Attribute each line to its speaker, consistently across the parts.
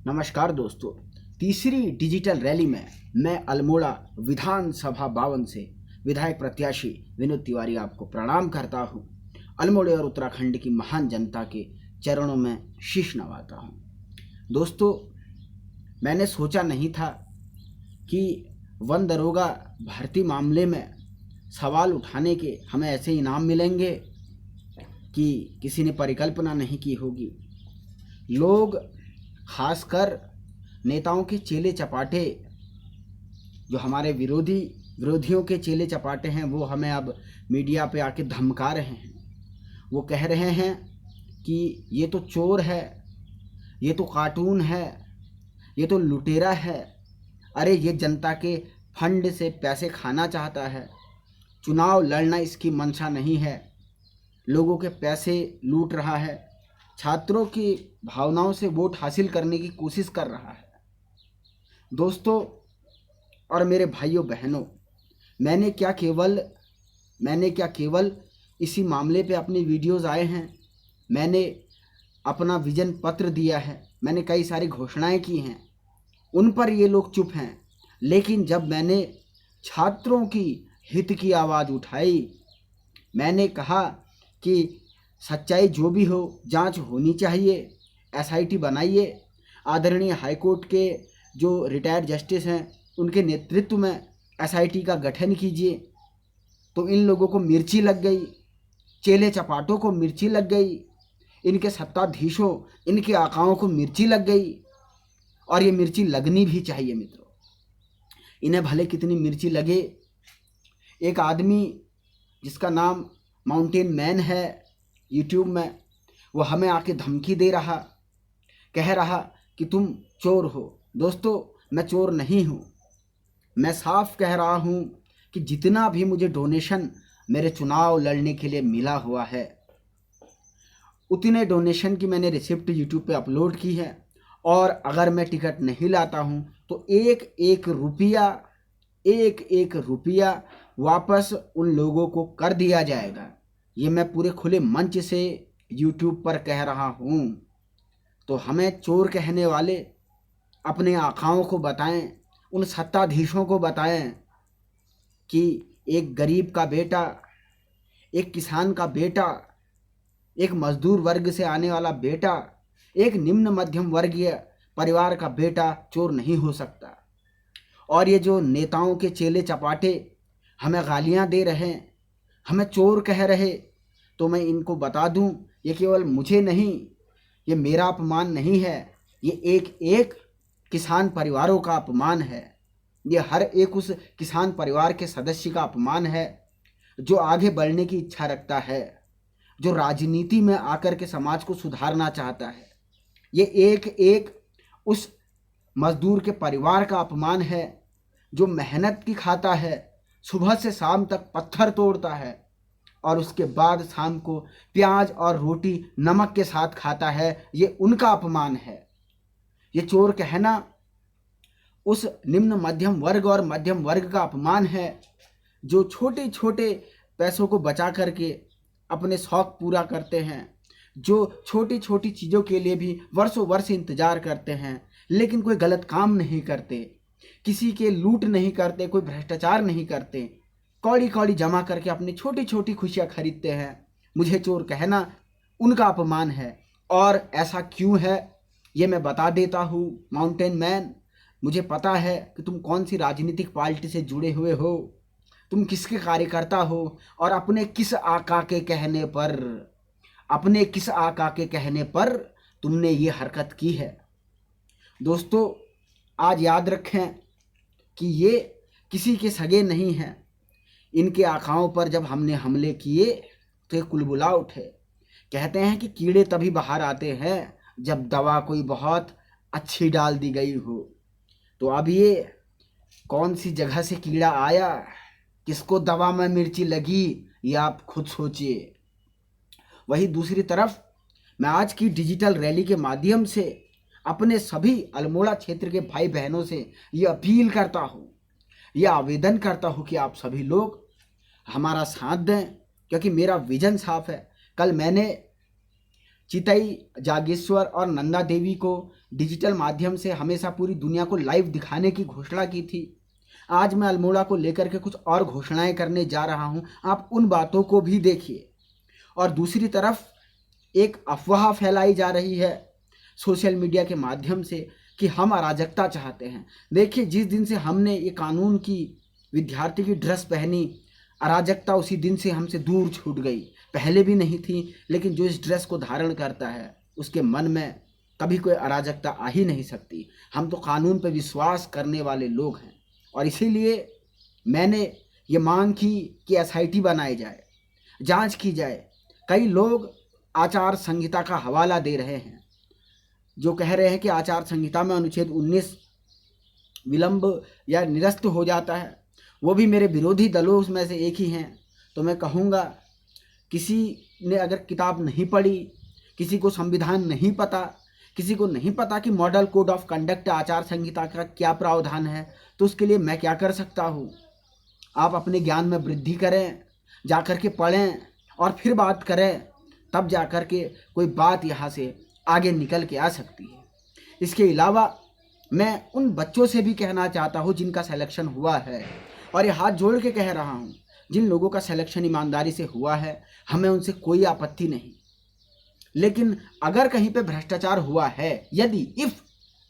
Speaker 1: नमस्कार दोस्तों, तीसरी डिजिटल रैली में मैं अल्मोड़ा विधानसभा 52 से विधायक प्रत्याशी विनोद तिवारी आपको प्रणाम करता हूं। अल्मोड़ा और उत्तराखंड की महान जनता के चरणों में शीश नवाता हूं। दोस्तों, मैंने सोचा नहीं था कि वन दरोगा भर्ती मामले में सवाल उठाने के हमें ऐसे इनाम मिलेंगे कि किसी ने परिकल्पना नहीं की होगी। लोग, खासकर नेताओं के चेले चपाटे, जो हमारे विरोधियों के चेले चपाटे हैं, वो हमें अब मीडिया पे आके धमका रहे हैं। वो कह रहे हैं कि ये तो चोर है, ये तो कार्टून है, ये तो लुटेरा है, अरे ये जनता के फंड से पैसे खाना चाहता है, चुनाव लड़ना इसकी मंशा नहीं है, लोगों के पैसे लूट रहा है, छात्रों की भावनाओं से वोट हासिल करने की कोशिश कर रहा है। दोस्तों और मेरे भाइयों बहनों, मैंने क्या केवल इसी मामले पे अपने वीडियोस आए हैं। मैंने अपना विजन पत्र दिया है, मैंने कई सारी घोषणाएं की हैं, उन पर ये लोग चुप हैं। लेकिन जब मैंने छात्रों की हित की आवाज़ उठाई, मैंने कहा कि सच्चाई जो भी हो जांच होनी चाहिए, एसआईटी बनाइए, आदरणीय हाईकोर्ट के जो रिटायर्ड जस्टिस हैं उनके नेतृत्व में एसआईटी का गठन कीजिए। तो इन लोगों को मिर्ची लग गई, चेले चपाटों को मिर्ची लग गई, इनके सत्ताधीशों, इनके आकाओं को मिर्ची लग गई। और ये मिर्ची लगनी भी चाहिए मित्रों, इन्हें भले कितनी मिर्ची लगे। एक आदमी जिसका नाम माउंटेन मैन है यूट्यूब में, वो हमें आके धमकी दे रहा, कह रहा कि तुम चोर हो। दोस्तों, मैं चोर नहीं हूँ। मैं साफ कह रहा हूँ कि जितना भी मुझे डोनेशन मेरे चुनाव लड़ने के लिए मिला हुआ है, उतने डोनेशन की मैंने रिसिप्ट यूट्यूब पे अपलोड की है। और अगर मैं टिकट नहीं लाता हूँ तो एक एक रुपया वापस उन लोगों को कर दिया जाएगा। ये मैं पूरे खुले मंच से यूट्यूब पर कह रहा हूँ। तो हमें चोर कहने वाले अपने आकाओं को बताएं, उन सत्ताधीशों को बताएं कि एक गरीब का बेटा, एक किसान का बेटा, एक मजदूर वर्ग से आने वाला बेटा, एक निम्न मध्यम वर्गीय परिवार का बेटा चोर नहीं हो सकता। और ये जो नेताओं के चेले चपाटे हमें गालियां दे रहे हैं, हमें चोर कह रहे, तो मैं इनको बता दूं, ये केवल मुझे नहीं, ये मेरा अपमान नहीं है, ये एक किसान परिवारों का अपमान है। ये हर एक उस किसान परिवार के सदस्य का अपमान है जो आगे बढ़ने की इच्छा रखता है, जो राजनीति में आकर के समाज को सुधारना चाहता है। ये एक उस मजदूर के परिवार का अपमान है जो मेहनत की खाता है, सुबह से शाम तक पत्थर तोड़ता है और उसके बाद शाम को प्याज और रोटी नमक के साथ खाता है। ये उनका अपमान है। ये चोर कहना उस निम्न मध्यम वर्ग और मध्यम वर्ग का अपमान है जो छोटे छोटे पैसों को बचा करके अपने शौक पूरा करते हैं, जो छोटी छोटी चीज़ों के लिए भी वर्षों वर्ष इंतजार करते हैं, लेकिन कोई गलत काम नहीं करते, किसी के लूट नहीं करते, कोई भ्रष्टाचार नहीं करते, कौड़ी कौड़ी जमा करके अपनी छोटी छोटी खुशियाँ खरीदते हैं। मुझे चोर कहना उनका अपमान है। और ऐसा क्यों है ये मैं बता देता हूँ। माउंटेन मैन, मुझे पता है कि तुम कौन सी राजनीतिक पार्टी से जुड़े हुए हो, तुम किसके कार्यकर्ता हो और अपने किस आका के कहने पर तुमने ये हरकत की है। दोस्तों, आज याद रखें कि ये किसी के सगे नहीं हैं। इनके आकाओं पर जब हमने हमले किए तो ये कुलबुला उठे। कहते हैं कि कीड़े तभी बाहर आते हैं जब दवा कोई बहुत अच्छी डाल दी गई हो। तो अब ये कौन सी जगह से कीड़ा आया, किसको दवा में मिर्ची लगी, ये आप खुद सोचिए। वही दूसरी तरफ मैं आज की डिजिटल रैली के माध्यम से अपने सभी अल्मोड़ा क्षेत्र के भाई बहनों से ये अपील करता हूँ, ये आवेदन करता हूँ कि आप सभी लोग हमारा साथ दें, क्योंकि मेरा विजन साफ है। कल मैंने चितई, जागेश्वर और नंदा देवी को डिजिटल माध्यम से हमेशा पूरी दुनिया को लाइव दिखाने की घोषणा की थी। आज मैं अल्मोड़ा को लेकर के कुछ और घोषणाएं करने जा रहा हूं, आप उन बातों को भी देखिए। और दूसरी तरफ एक अफवाह फैलाई जा रही है सोशल मीडिया के माध्यम से कि हम अराजकता चाहते हैं। देखिए, जिस दिन से हमने ये कानून की विद्यार्थी की ड्रेस पहनी, अराजकता उसी दिन से हमसे दूर छूट गई। पहले भी नहीं थी, लेकिन जो इस ड्रेस को धारण करता है उसके मन में कभी कोई अराजकता आ ही नहीं सकती। हम तो कानून पर विश्वास करने वाले लोग हैं और इसीलिए मैंने ये मांग की कि SIT बनाई जाए, जांच की जाए। कई लोग आचार संहिता का हवाला दे रहे हैं, जो कह रहे हैं कि आचार संहिता में अनुच्छेद 19 विलंब या निरस्त हो जाता है। वो भी मेरे विरोधी दलों में से एक ही हैं। तो मैं कहूँगा, किसी ने अगर किताब नहीं पढ़ी, किसी को संविधान नहीं पता, किसी को नहीं पता कि मॉडल कोड ऑफ कंडक्ट आचार संहिता का क्या प्रावधान है, तो उसके लिए मैं क्या कर सकता हूँ। आप अपने ज्ञान में वृद्धि करें, जा कर के पढ़ें और फिर बात करें, तब जा कर के कोई बात यहाँ से आगे निकल के आ सकती है। इसके अलावा मैं उन बच्चों से भी कहना चाहता हूँ जिनका सिलेक्शन हुआ है, और ये हाथ जोड़ के कह रहा हूँ, जिन लोगों का सिलेक्शन ईमानदारी से हुआ है, हमें उनसे कोई आपत्ति नहीं। लेकिन अगर कहीं पे भ्रष्टाचार हुआ है, यदि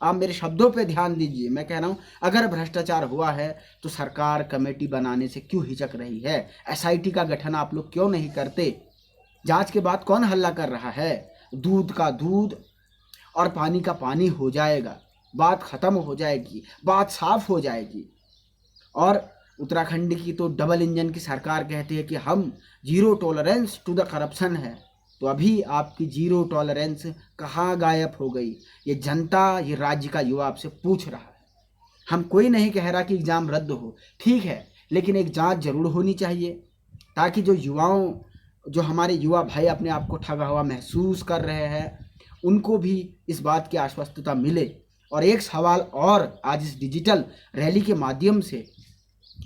Speaker 1: आप मेरे शब्दों पे ध्यान दीजिए, मैं कह रहा हूँ अगर भ्रष्टाचार हुआ है तो सरकार कमेटी बनाने से क्यों हिचक रही है? SIT का गठन आप लोग क्यों नहीं करते? जांच के बाद कौन हल्ला कर रहा है? दूध का दूध और पानी का पानी हो जाएगा, बात खत्म हो जाएगी, बात साफ हो जाएगी। और उत्तराखंड की तो डबल इंजन की सरकार कहती है कि हम zero tolerance to the corruption है। तो अभी आपकी जीरो टॉलरेंस कहाँ गायब हो गई? ये जनता, ये राज्य का युवा आपसे पूछ रहा है। हम कोई नहीं कह रहा कि एग्ज़ाम रद्द हो, ठीक है, लेकिन एक जांच जरूर होनी चाहिए, ताकि जो हमारे युवा भाई अपने आप को ठगा हुआ महसूस कर रहे हैं, उनको भी इस बात की आश्वस्तता मिले। और एक सवाल और आज इस डिजिटल रैली के माध्यम से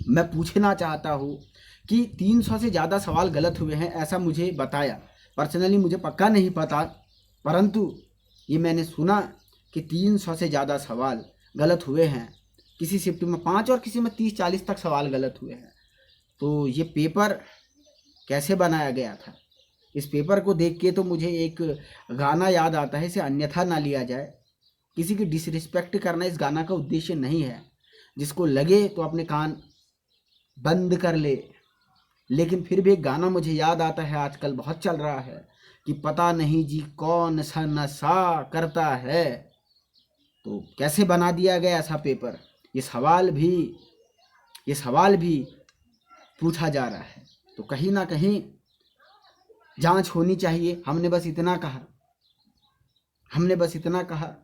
Speaker 1: मैं पूछना चाहता हूँ कि 300 से ज़्यादा सवाल गलत हुए हैं, ऐसा मुझे बताया। पर्सनली मुझे पक्का नहीं पता, परंतु ये मैंने सुना कि 300 से ज़्यादा सवाल गलत हुए हैं। किसी शिफ्ट में 5 और किसी में 30-40 तक सवाल गलत हुए हैं। तो ये पेपर कैसे बनाया गया था? इस पेपर को देख के तो मुझे एक गाना याद आता है, इसे अन्यथा ना लिया जाए। किसी की डिसरिस्पेक्ट करना इस गाना का उद्देश्य नहीं है। जिसको लगे तो अपने कान बंद कर ले। लेकिन फिर भी एक गाना मुझे याद आता है, आजकल बहुत चल रहा है कि पता नहीं जी कौन सा नशा करता है। तो कैसे बना दिया गया ऐसा पेपर? ये सवाल भी पूछा जा रहा है। तो कहीं ना कहीं जांच होनी चाहिए। हमने बस इतना कहा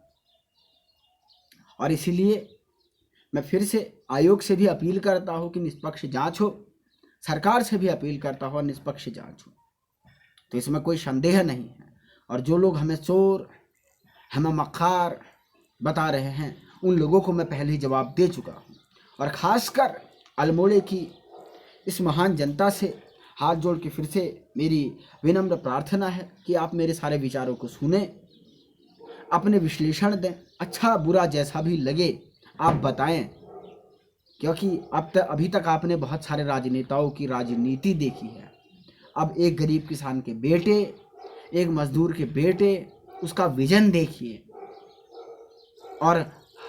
Speaker 1: और इसीलिए मैं फिर से आयोग से भी अपील करता हूँ कि निष्पक्ष जांच हो, सरकार से भी अपील करता हूँ निष्पक्ष जांच हो। तो इसमें कोई संदेह नहीं है। और जो लोग हमें चोर, हमें मक्कार बता रहे हैं, उन लोगों को मैं पहले ही जवाब दे चुका हूँ। और ख़ासकर अल्मोड़े की इस महान जनता से हाथ जोड़ के फिर से मेरी विनम्र प्रार्थना है कि आप मेरे सारे विचारों को सुने, अपने विश्लेषण दें, अच्छा बुरा जैसा भी लगे आप बताएं। क्योंकि अभी तक आपने बहुत सारे राजनेताओं की राजनीति देखी है। अब एक गरीब किसान के बेटे, एक मजदूर के बेटे, उसका विजन देखिए और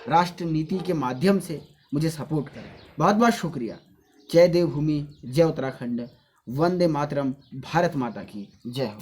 Speaker 1: राष्ट्र नीति के माध्यम से मुझे सपोर्ट करें। बहुत बहुत शुक्रिया। जय देवभूमि, जय उत्तराखंड, वंदे मातरम, भारत माता की जय हो।